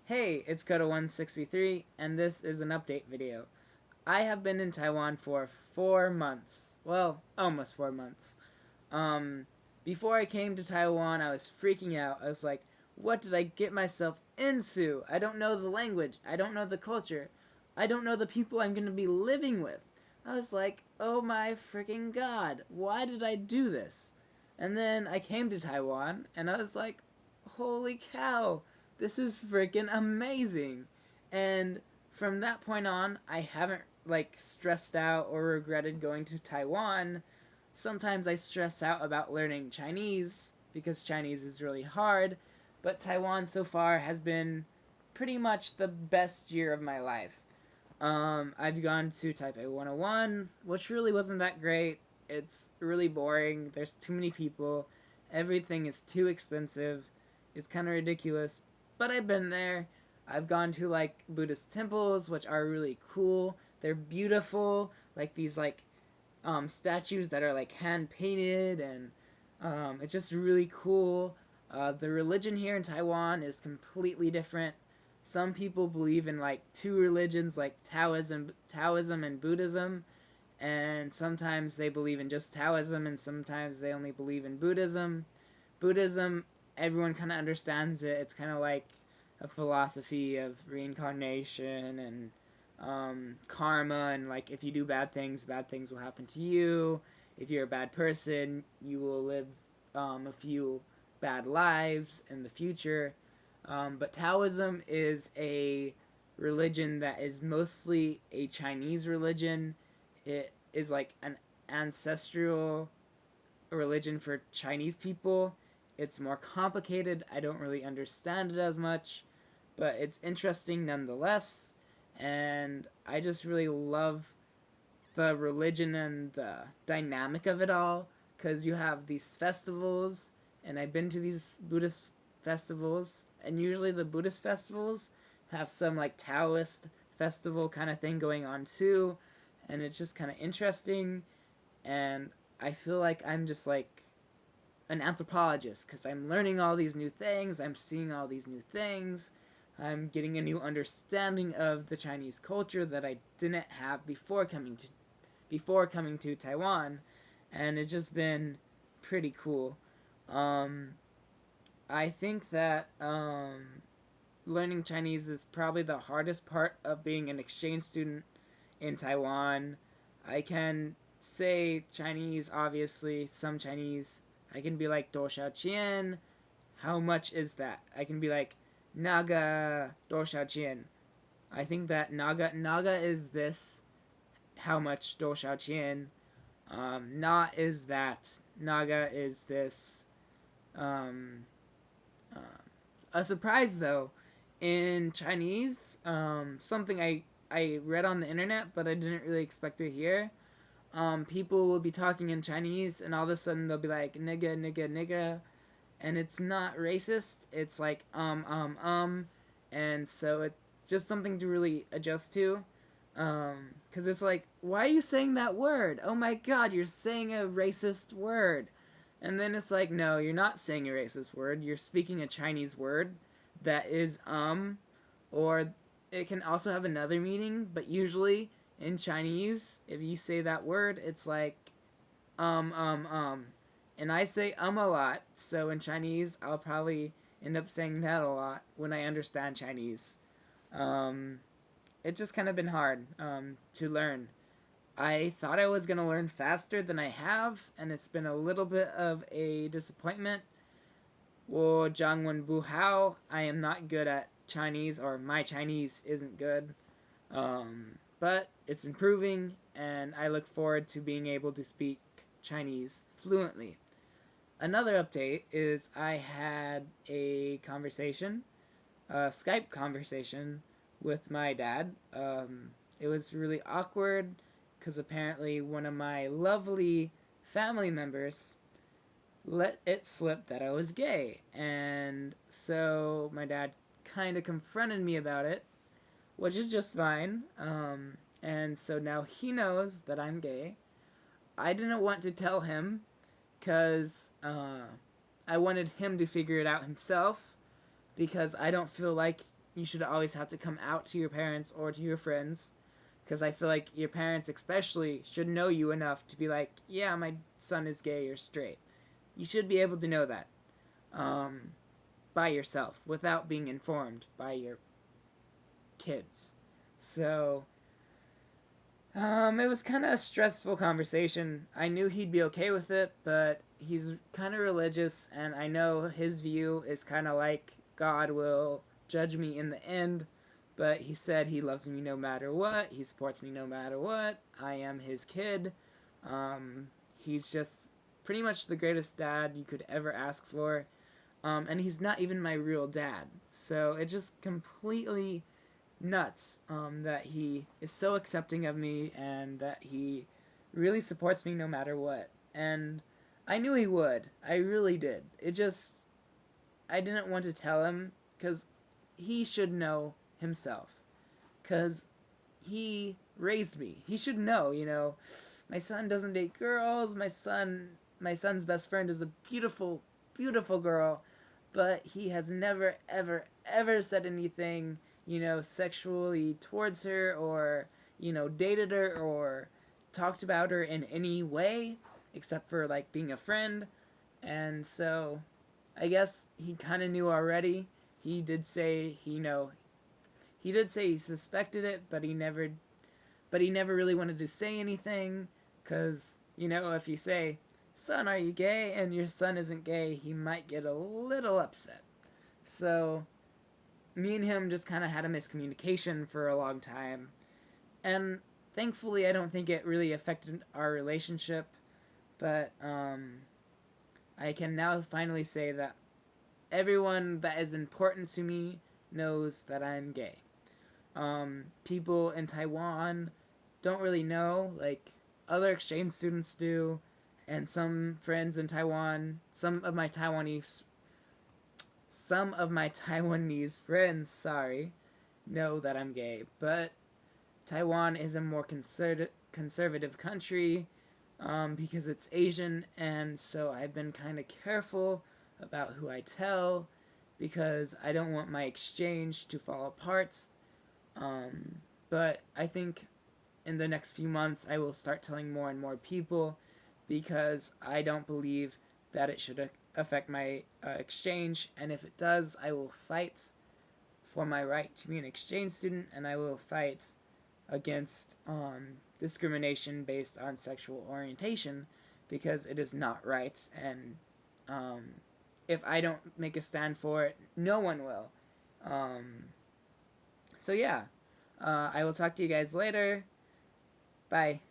Hey, it's Coda163, and this is an update video. I have been in Taiwan for 4 months. Well, almost 4 months. Um, Before I came to Taiwan, I was freaking out. I was like, what did I get myself into? I don't know the language. I don't know the culture. I don't know the people I'm going to be living with. I was like, oh my freaking god, why did I do this? And then I came to Taiwan, and I was like, holy cow, this is freaking amazing. And from that point on, I haven't stressed out or regretted going to Taiwan. Sometimes I stress out about learning Chinese because Chinese is really hard, but Taiwan so far has been pretty much the best year of my life. I've gone to Taipei 101, which really wasn't that great. It's really boring. There's too many people. Everything is too expensive. It's kind of ridiculous. But I've been there. I've gone to Buddhist temples, which are really cool. They're beautiful. Like these statues that are hand painted, and it's just really cool. The religion here in Taiwan is completely different. Some people believe in two religions, like Taoism and Buddhism, and sometimes they believe in just Taoism, and sometimes they only believe in Buddhism. Buddhism, everyone kind of understands it. It's kind of like a philosophy of reincarnation and karma, and if you do bad things will happen to you. If you're a bad person, you will live a few bad lives in the future. But Taoism is a religion that is mostly a Chinese religion. It is like an ancestral religion for Chinese people. It's more complicated. I don't really understand it as much, but it's interesting nonetheless. And I just really love the religion and the dynamic of it all, because you have these festivals, and I've been to these Buddhist festivals, and usually the Buddhist festivals have some Taoist festival kind of thing going on too, and it's just kind of interesting, and I feel like I'm just an anthropologist, because I'm learning all these new things, I'm seeing all these new things, I'm getting a new understanding of the Chinese culture that I didn't have before coming to Taiwan, and it's just been pretty cool. Um, I think that learning Chinese is probably the hardest part of being an exchange student in Taiwan. I can say Chinese, obviously, some Chinese. I can be like "Do Xiao Qian." How much is that? I can be like "Naga Do Xiao Qian." I think that Naga is this. How much Do Xiao Qian? Na is that. Naga is this. Um, uh, a surprise though, in Chinese, something I read on the internet, but I didn't really expect to hear. People will be talking in Chinese, and all of a sudden they'll be like nigga, nigga, nigga, and it's not racist. It's like and so it's just something to really adjust to. Because it's like, why are you saying that word? Oh my god, you're saying a racist word. And then it's like, no, you're not saying a racist word. You're speaking a Chinese word that is or it can also have another meaning, but usually in Chinese, if you say that word, it's like um um um. And I say a lot, so in Chinese, I'll probably end up saying that a lot when I understand Chinese. Um, it's just kind of been hard to learn. I thought I was going to learn faster than I have, and it's been a little bit of a disappointment. 我中文不好. I am not good at Chinese, or my Chinese isn't good. But it's improving, and I look forward to being able to speak Chinese fluently. Another update is I had a conversation, a Skype conversation with my dad. It was really awkward because apparently one of my lovely family members let it slip that I was gay. And so my dad kind of confronted me about it, which is just fine. And so now he knows that I'm gay. I didn't want to tell him because I wanted him to figure it out himself, because I don't feel like you should always have to come out to your parents or to your friends, because I feel like your parents especially should know you enough to be like, yeah, my son is gay or straight. You should be able to know that um, by yourself without being informed by your kids. So it was kind of a stressful conversation. I knew he'd be okay with it, but he's kind of religious, and I know his view is kind of like God will judge me in the end. But he said he loves me no matter what. He supports me no matter what. I am his kid. Um, he's just pretty much the greatest dad you could ever ask for. And he's not even my real dad. So it just completely nuts that he is so accepting of me and that he really supports me no matter what. And I knew he would. I really did. It just, I didn't want to tell him because he should know himself. Because he raised me. He should know, you know. My son doesn't date girls. My son's best friend is a beautiful, beautiful girl, but he has never, ever, ever said anything, you know, sexually towards her, or, you know, dated her or talked about her in any way except for like being a friend. And so I guess he kind of knew already. He did say he did say he suspected it, but he never really wanted to say anything, because, you know, if you say, son, are you gay? And your son isn't gay, he might get a little upset. So, me and him just kind of had a miscommunication for a long time. And thankfully, I don't think it really affected our relationship. But, I can now finally say that everyone that is important to me knows that I'm gay. People in Taiwan don't really know, like other exchange students do, and some friends in Taiwan, some of my Taiwanese friends, sorry, know that I'm gay, but Taiwan is a more conservative country, because it's Asian, and so I've been kind of careful about who I tell, because I don't want my exchange to fall apart. But I think in the next few months I will start telling more and more people, because I don't believe that it should affect my exchange, and if it does, I will fight for my right to be an exchange student, and I will fight against discrimination based on sexual orientation, because it is not right, and um, if I don't make a stand for it, no one will. So yeah, I will talk to you guys later. Bye.